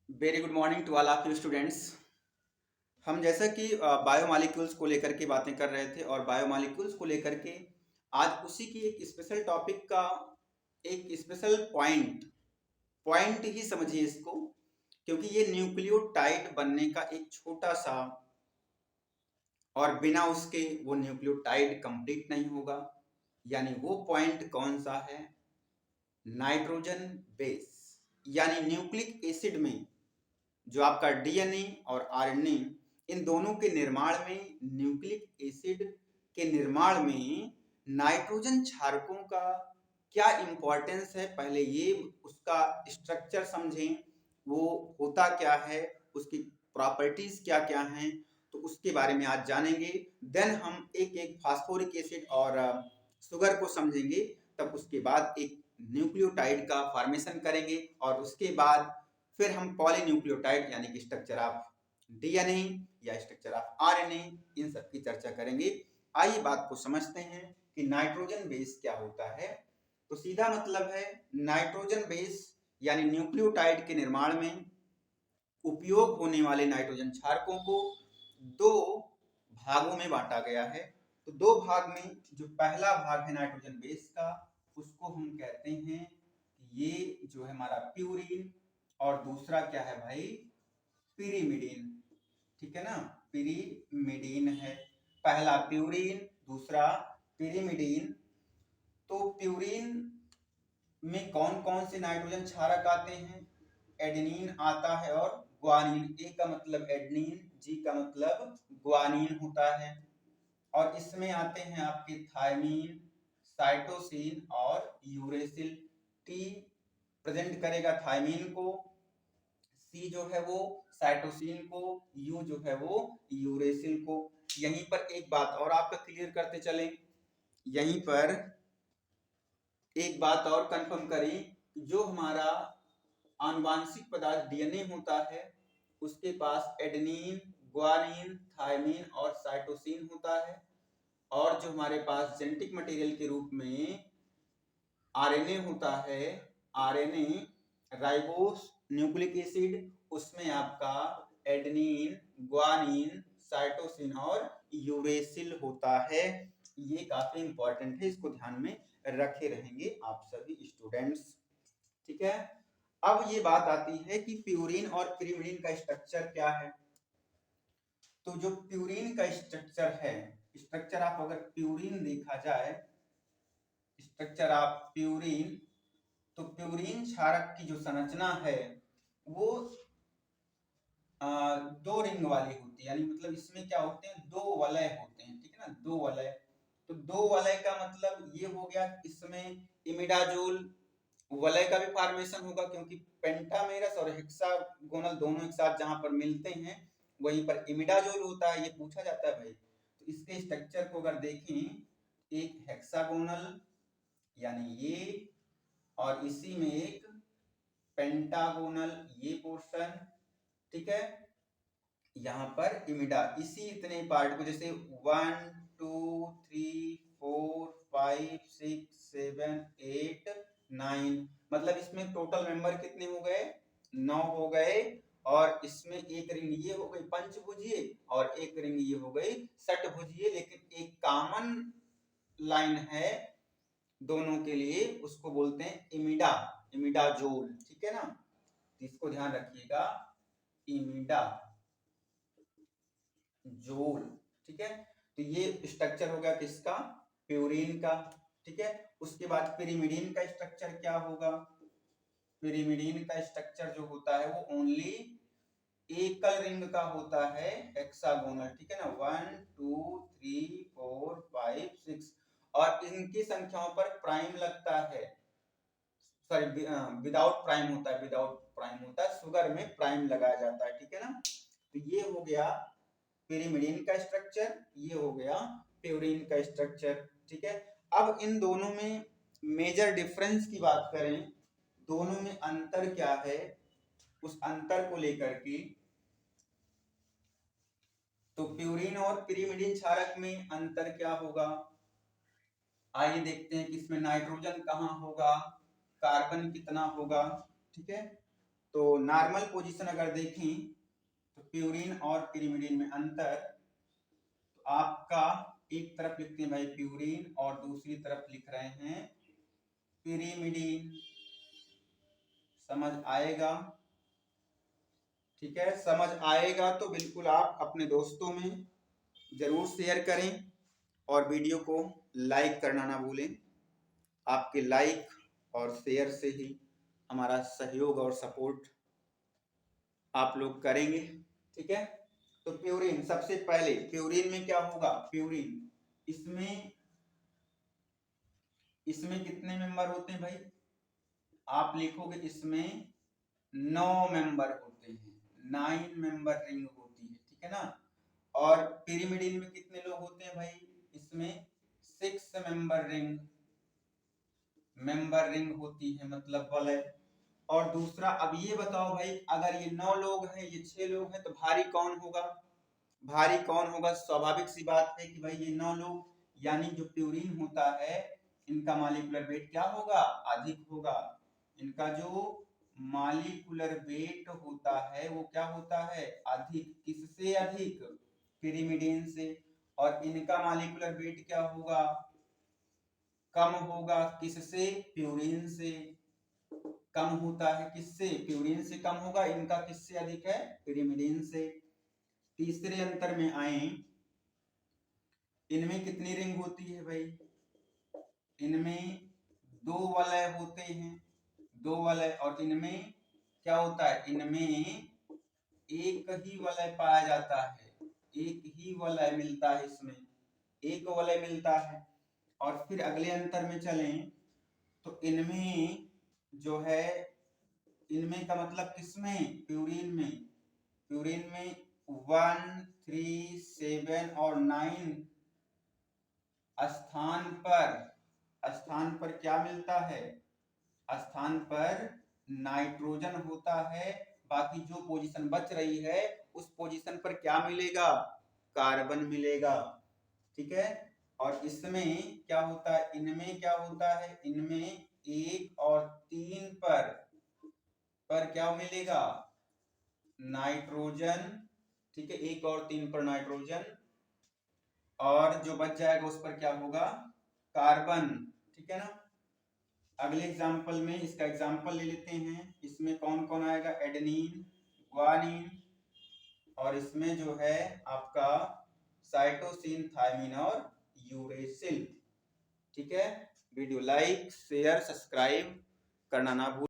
Very good morning to all of you students. हम जैसा कि बायोमॉलिक्यूल्स को लेकर के बातें कर रहे थे और बायोमॉलिक्यूल्स को लेकर के आज उसी की एक स्पेशल टॉपिक का एक स्पेशल पॉइंट पॉइंट ही समझिए इसको, क्योंकि ये न्यूक्लियोटाइड बनने का एक छोटा सा और बिना उसके वो न्यूक्लियोटाइड कंप्लीट नहीं होगा। यानी वो पॉइंट कौन सा है? नाइट्रोजन बेस, यानी न्यूक्लिक एसिड में जो आपका डीएनए और आरएनए, इन दोनों के निर्माण में, न्यूक्लिक एसिड के निर्माण में नाइट्रोजन क्षारकों का क्या इंपॉर्टेंस है, पहले ये उसका स्ट्रक्चर समझें, वो होता क्या है, उसकी प्रॉपर्टीज क्या क्या हैं, तो उसके बारे में आज जानेंगे। देन हम एक एक फास्फोरिक एसिड और शुगर को समझेंगे, तब उसके बाद एक न्यूक्लियोटाइड का फॉर्मेशन करेंगे और उसके बाद फिर हम पॉलीन्यूक्लियोटाइड यानी कि स्ट्रक्चर ऑफ डीएनए या स्ट्रक्चर ऑफ आरएनए, इन सब की चर्चा करेंगे। आइए बात को समझते हैं कि नाइट्रोजन बेस क्या होता है। तो सीधा मतलब है, नाइट्रोजन बेस यानी न्यूक्लियोटाइड के निर्माण में उपयोग होने वाले नाइट्रोजन क्षारकों को दो भागों में बांटा गया है। तो दो भाग में जो पहला भाग है नाइट्रोजन बेस का, उसको हम कहते हैं ये जो है हमारा प्यूरिन, और दूसरा क्या है भाई? पिरीमिडीन। ठीक है ना, पिरीमिडीन है। पहला प्यूरिन, दूसरा पिरीमिडीन। तो प्यूरिन में कौन कौन से नाइट्रोजन क्षारक आते हैं? एडेनिन आता है और ग्वानिन। ए का मतलब एडेनिन, जी का मतलब ग्वानिन होता है। और इसमें आते हैं आपके थायमीन, साइटोसिन और यूरेसिल। टी प्रेजेंट करेगा थायमीन को, सी जो है वो साइटोसिन को, यू जो है वो यूरेसिल को। यहीं पर एक बात और आपका क्लियर करते चलें, यहीं पर एक बात और कंफर्म करें, जो हमारा आनुवांशिक पदार्थ डीएनए होता है, उसके पास एडेनिन, ग्वानिन, थायमीन और साइटोसिन होता है। और जो हमारे पास जेनेटिक मटेरियल के रूप में आरएनए होता है, आरएनए राइबोस न्यूक्लिक एसिड, उसमें आपका एडेनिन, ग्वानिन, साइटोसिन और यूरेसिल होता है। ये काफी इंपॉर्टेंट है, इसको ध्यान में रखे रहेंगे आप सभी स्टूडेंट्स। ठीक है। अब ये बात आती है कि प्यूरिन और पिरीमिडीन का स्ट्रक्चर क्या है। तो जो प्यूरिन का स्ट्रक्चर है, स्ट्रक्चर आप अगर प्यूरिन देखा जाए, स्ट्रक्चर ऑफ प्यूरिन, तो प्यूरिन क्षारक की जो संरचना है वो दो रिंग वाली होती है। यानी मतलब इसमें क्या होते हैं, दो वलय होते हैं। ठीक है ना, दो वलय। तो दो वलय का मतलब ये हो गया, इसमें इमिडाजोल वलय का भी फॉर्मेशन होगा, क्योंकि पेंटामेरस और हेक्सागोनल दोनों एक साथ जहां पर मिलते हैं वहीं पर इमिडाजोल होता है। ये पूछा जाता है भाई। तो इसके स्ट्रक्चर को अगर देखें, एक हेक्सागोनल यानी ये, और इसी में एक पेंटागोनल ये पोर्शन। ठीक है, यहाँ पर इमिडा, इसी इतने पार्ट को, जैसे 1 2 3 4 5 6 7 8 9, मतलब इसमें टोटल मेंबर कितने हो गए? 9 हो गए। और इसमें एक रिंग ये हो गई पंचभुजीय और एक रिंग ये हो गई षटभुजीय, लेकिन एक कॉमन लाइन है दोनों के लिए, उसको बोलते हैं इमिडा, इमिडाजोल। ठीक है ना, तो इसको ध्यान रखिएगा, इमिडा जोल। ठीक है, तो ये स्ट्रक्चर हो गया किसका? प्यूरिन का। ठीक है, उसके बाद पिरीमिडीन का स्ट्रक्चर क्या होगा? पिरीमिडीन का स्ट्रक्चर जो होता है वो ओनली एकल रिंग का होता है, हेक्सागोनल। ठीक है ना, 1 2 3 4 5 6, और इनकी संख्याओं पर प्राइम लगता है, सॉरी विदाउट प्राइम होता है, विदाउट प्राइम होता है, शुगर में प्राइम लगाया जाता है। ठीक है ना, तो ये हो गया पिरीमिडीन का स्ट्रक्चर, ये हो गया प्यूरिन का स्ट्रक्चर। ठीक है, अब इन दोनों में मेजर डिफरेंस की बात करें, दोनों में अंतर क्या है, उस अंतर को लेकर के, तो प्यूरिन और पिरीमिडीन क्षारक में अंतर क्या होगा? आइए देखते हैं कि इसमें नाइट्रोजन कहाँ होगा, कार्बन कितना होगा। ठीक है, तो नॉर्मल पोजीशन अगर देखें तो प्यूरिन और पिरिमिडिन में अंतर, तो आपका एक तरफ लिखते हैं भाई प्यूरिन और दूसरी तरफ लिख रहे हैं पिरिमिडिन। समझ आएगा? ठीक है, समझ आएगा तो बिल्कुल आप अपने दोस्तों में जरूर शेयर करें और वीडियो को लाइक करना ना भूलें। आपके लाइक और शेयर से ही हमारा सहयोग और सपोर्ट आप लोग करेंगे। ठीक है, तो प्यूरिन सबसे पहले, प्यूरिन में क्या होगा? प्यूरिन इसमें कितने मेंबर होते हैं भाई? आप लिखोगे इसमें 9 मेंबर होते हैं, 9 मेंबर रिंग होती है। ठीक है ना? और पिरिमिडिन में कितने लोग होते हैं भाई? इसमें 6 मेंबर रिंग होती है, मतलब वलय। और दूसरा, अब ये बताओ भाई, अगर ये 9 लोग हैं, ये 6 लोग हैं, तो भारी कौन होगा? भारी कौन होगा? स्वाभाविक सी बात है कि भाई ये 9 लोग, यानी जो प्यूरिन होता है, इनका मॉलिक्यूलर वेट क्या होगा? अधिक होगा। इनका जो मॉलिक्यूलर वेट होता है वो क्या होता है? अधिक। किससे अधिक? पिरिमिडिन से। और इनका मॉलिक्यूलर वेट क्या होगा? कम होगा। किससे? प्यूरिन से। कम होता है किससे? प्यूरिन से कम होगा। इनका किससे अधिक है? पिरिमिडिन से। तीसरे अंतर में आए, इनमें कितनी रिंग होती है भाई? इनमें 2 वलय होते हैं, 2 वलय। और इनमें क्या होता है? इनमें एक ही वलय पाया जाता है, एक ही वलय मिलता है, इसमें एक वलय मिलता है। और फिर अगले अंतर में चलें तो इनमें जो है, इनमें का मतलब किसमें? प्यूरिन में। प्यूरिन में 1, 3, 7 और 9 स्थान पर क्या मिलता है? स्थान पर नाइट्रोजन होता है। बाकी जो पोजीशन बच रही है उस पोजीशन पर क्या मिलेगा? कार्बन मिलेगा। ठीक है, और इसमें क्या होता है? इनमें क्या होता है? इनमें 1 और 3 पर क्या मिलेगा? नाइट्रोजन। ठीक है, 1 और 3 पर नाइट्रोजन, और जो बच जाएगा उस पर क्या होगा? कार्बन। ठीक है ना? अगले एग्जाम्पल में इसका एग्जाम्पल ले लेते हैं। इसमें कौन कौन आएगा? एडेनिन, ग्वानिन, और इसमें जो है आपका साइटोसिन, थायमिन और यूरेसिल। ठीक है, वीडियो लाइक, शेयर, सब्सक्राइब करना ना भूलें।